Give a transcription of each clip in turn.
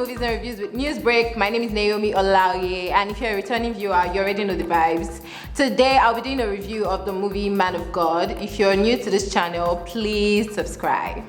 Movies and Reviews with Newsbreak. My name is Naomi Olaoye, and if you're a returning viewer, you already know the vibes. Today, I'll be doing a review of the movie Man of God. If you're new to this channel, please subscribe.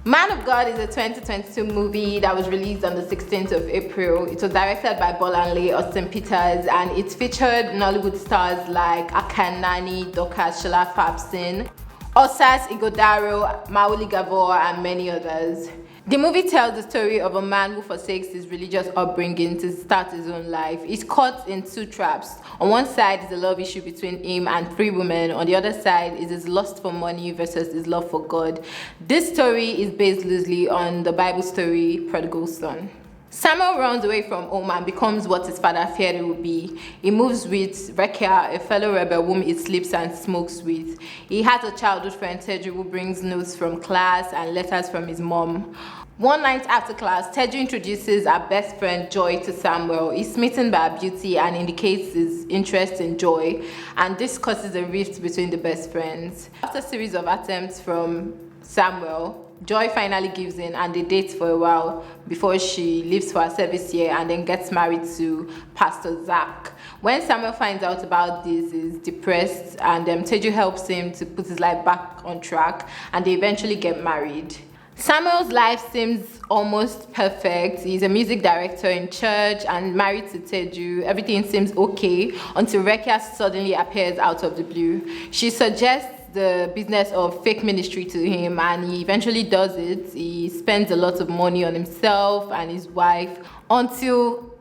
Man of God is a 2022 movie that was released on the 16th of April. It was directed by Bolanle Austin Peters, and it featured Nollywood stars like Akanani, Dorcas Shola Fabson, Osas Igodaro, Maoli Gabor, and many others. The movie tells the story of a man who forsakes his religious upbringing to start his own life. He's caught in two traps. On one side is a love issue between him and three women. On the other side is his lust for money versus his love for God. This story is based loosely on the Bible story Prodigal Son. Samuel runs away from home and becomes what his father feared he would be. He moves with Rekia, a fellow rebel whom he sleeps and smokes with. He has a childhood friend, Teju, who brings notes from class and letters from his mom. One night after class, Teju introduces her best friend Joy to Samuel. He's smitten by her beauty and indicates his interest in Joy, and this causes a rift between the best friends. After a series of attempts from Samuel, Joy finally gives in and they date for a while before she leaves for her service year and then gets married to Pastor Zach. When Samuel finds out about this, he's depressed, and Teju helps him to put his life back on track, and they eventually get married. Samuel's life seems almost perfect. He's a music director in church and married to Teju. Everything seems okay until Rekia suddenly appears out of the blue. She suggests the business of fake ministry to him, and he eventually does it. He spends a lot of money on himself and his wife until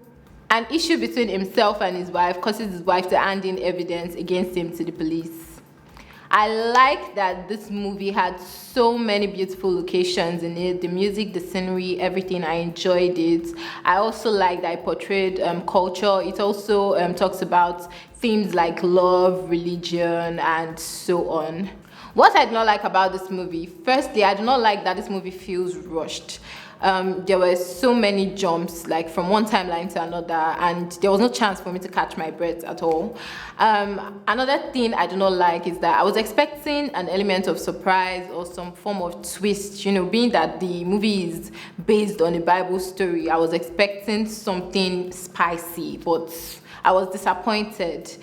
an issue between himself and his wife causes his wife to hand in evidence against him to the police. I like that this movie had so many beautiful locations in it. The music, the scenery, everything. I enjoyed it. I also like that it portrayed culture. It also talks about themes like love, religion, and so on. What I do not like about this movie, firstly, I do not like that this movie feels rushed. There were so many jumps, like from one timeline to another, and there was no chance for me to catch my breath at all. Another thing I do not like is that I was expecting an element of surprise or some form of twist, being that the movie is based on a Bible story. I was expecting something spicy, but I was disappointed.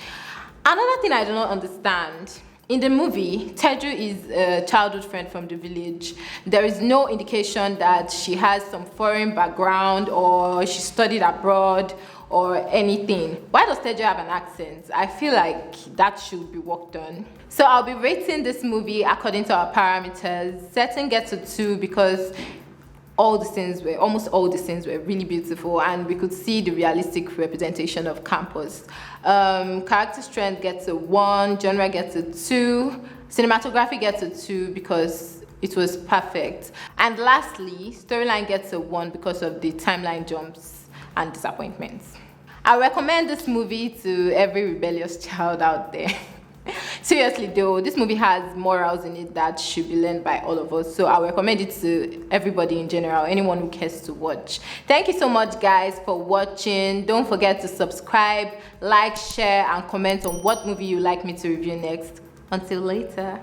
Another thing I do not understand, in the movie, Teju is a childhood friend from the village. There is no indication that she has some foreign background or she studied abroad or anything. Why does Teju have an accent? I feel like that should be worked on. So I'll be rating this movie according to our parameters. Setting gets a 2 because almost all the scenes were really beautiful, and we could see the realistic representation of campus. Character strength gets a 1, genre gets a 2, cinematography gets a 2 because it was perfect, and lastly, storyline gets a 1 because of the timeline jumps and disappointments. I recommend this movie to every rebellious child out there. Seriously though, this movie has morals in it that should be learned by all of us, so I recommend it to everybody in general, anyone who cares to watch. Thank you so much guys for watching. Don't forget to subscribe, like, share, and comment on what movie you'd like me to review next. Until later.